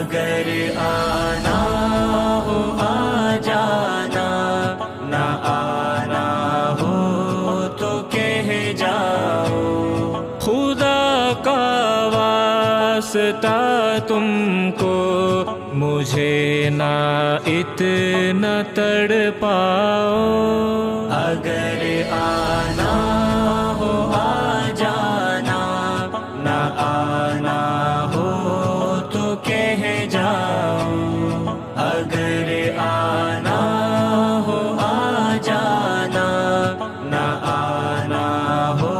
اگر آنا ہو آ جانا، نہ آنا ہو تو کہہ جاؤ، خدا کا واسطہ تم کو مجھے نہ اتنا تڑپاؤ، اگر آنا ہو آ جانا، نہ آنا ہو تو کہہ جاؤ، اگر آنا ہو آ جانا، نہ آنا ہو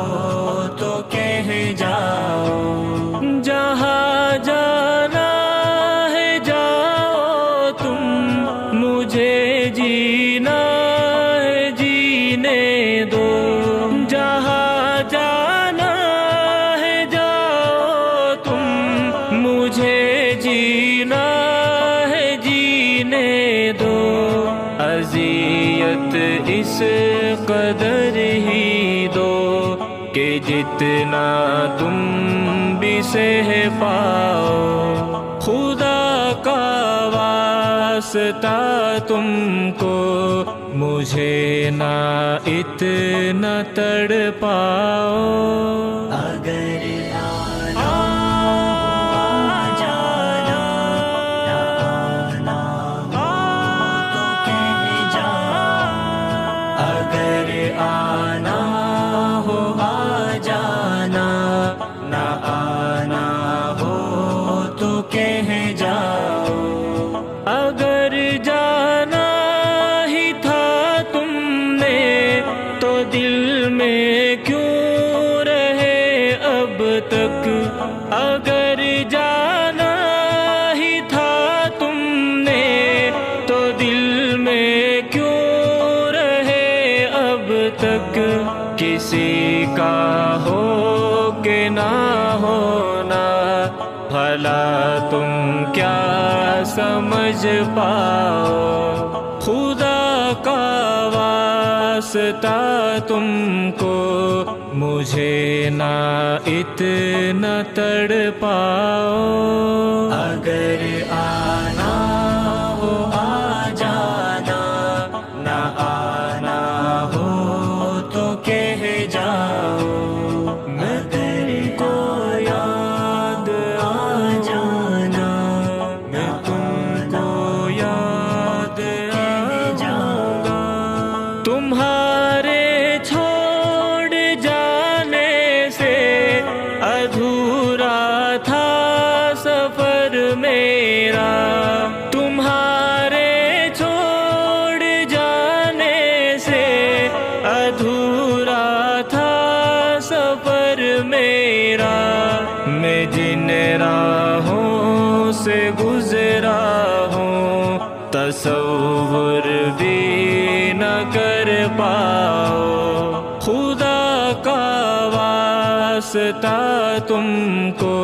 تو کہہ جاؤ، جہاں جانا ہے جاؤ تم، مجھے جینا ہے جینے دو، جہاں جانا ہے جاؤ تم، مجھے جینا ہے جینے دو، اذیت اس قدر ہی دو کہ جتنا تم بھی سہ پاؤ، خدا کا واسطہ تم کو مجھے نہ اتنا تڑپاؤ، اگر آنا آ جانا، نہ آنا ہو تو کہہ جاؤ، اگر آنا ہو آ جانا، نہ آنا ہو تو کہہ جاؤ، اگر جانا ہی تھا تم نے تو دل میں کیوں رہے اب تک، اگر جانا ہی تھا تم نے تو دل میں کیوں رہے اب تک، کسی کا ہو کہ نہ ہونا بھلا تم کیا سمجھ پاؤ، خدا کا واسطہ تم کو مجھے نہ اتنا تڑپاؤ، اگر آنا ہو آ جانا، نہ آنا ہو تو کہہ جاؤ، اگر کو یاد آ جانا، میں تم کو یاد آ جاؤں گا، تمہارے چھوڑ جانے سے ادھورا تھا سفر میرا، تمہارے چھوڑ جانے سے ادھورا تھا سفر میرا، میں جن راہوں سے گزرا ہوں تصور بھی نہ کر پاؤ، خدا کا واسطہ تم کو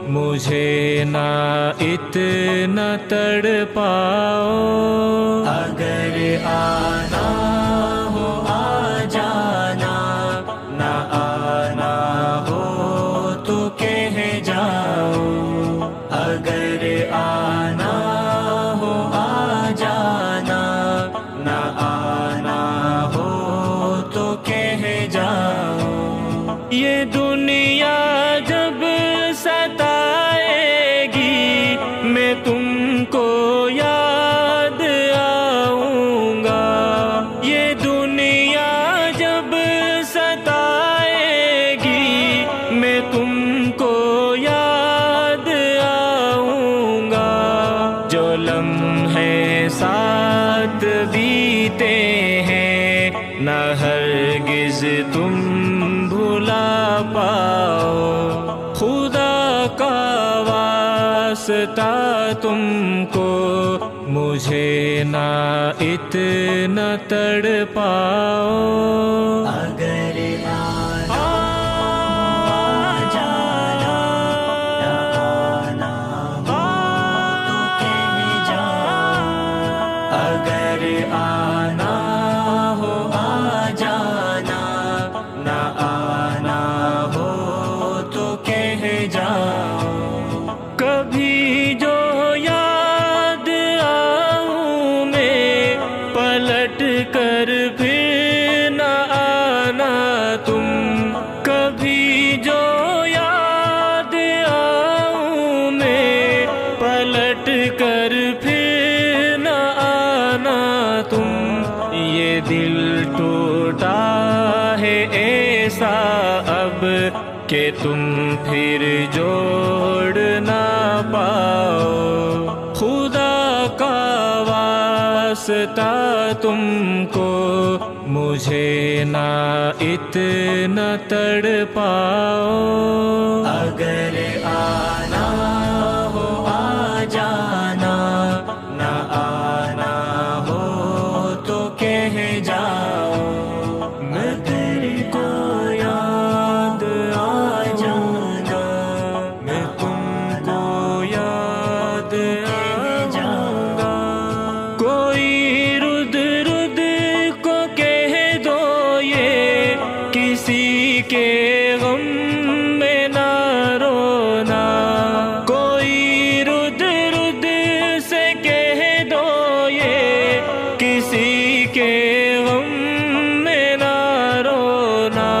مجھے نہ اتنا تڑپاؤ، اگر آنا ہو آ جانا، نہ آنا ہو تو کہہ جاؤ، اگر آنا ہو آ جانا، نہ آنا ہو تو کہہ جاؤ، یہ دنیا جب ستائے گی میں تم کو یاد آؤں گا، یہ دنیا جب ستائے گی میں تم کو یاد آؤں گا، جو لمحے ساتھ بیتے ہیں نہ ہرگز تم بھلا پاؤ، خدا کا واسطہ تم کو مجھے نہ اتنا تڑپاؤ، اگر آنا آ جانا، نہ آنا ہو تو کہہ جاؤ، اگر آنا ہو آ جانا، نہ آنا ہو تو کہہ جاؤ، کبھی جو پلٹ کر پھر نہ آنا تم، یہ دل ٹوٹا ہے ایسا اب کہ تم پھر جوڑ نہ پاؤ، خدا کا واسطہ تم کو مجھے نہ اتنا تڑپاؤ، اگر آنا ہو آ جانا، نہ آنا ہو تو کہہ جاؤ، مگر کو یاد آ جانا، میں تم کو یاد آ جاؤں گا، کوئی رد رد کو کہہ دو یہ کسی کے غم میں نہ رونا، کوئی رد رد سے کہہ دو یہ کسی کے غم میں نہ رونا،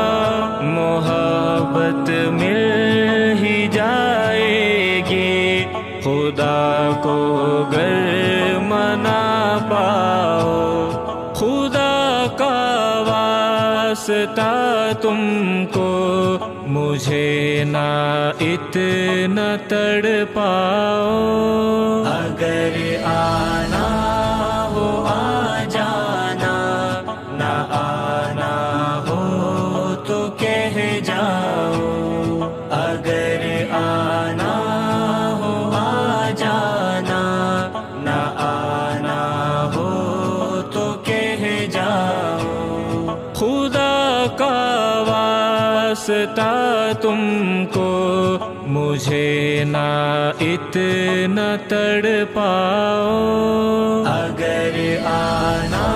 محبت مل ہی جائے گی خدا کو گر منا پاؤ، خدا کا واسطہ تم کو مجھے نہ اتنا تڑپاؤ، اگر آنا ہو آ جانا، نہ آنا ہو تو کہہ جاؤ، اگر آنا ہو آ جانا، نہ آنا ہو تو کہہ جاؤ، خدا کا واسطہ تم کو مجھے نہ اتنا تڑپاؤ، اگر آنا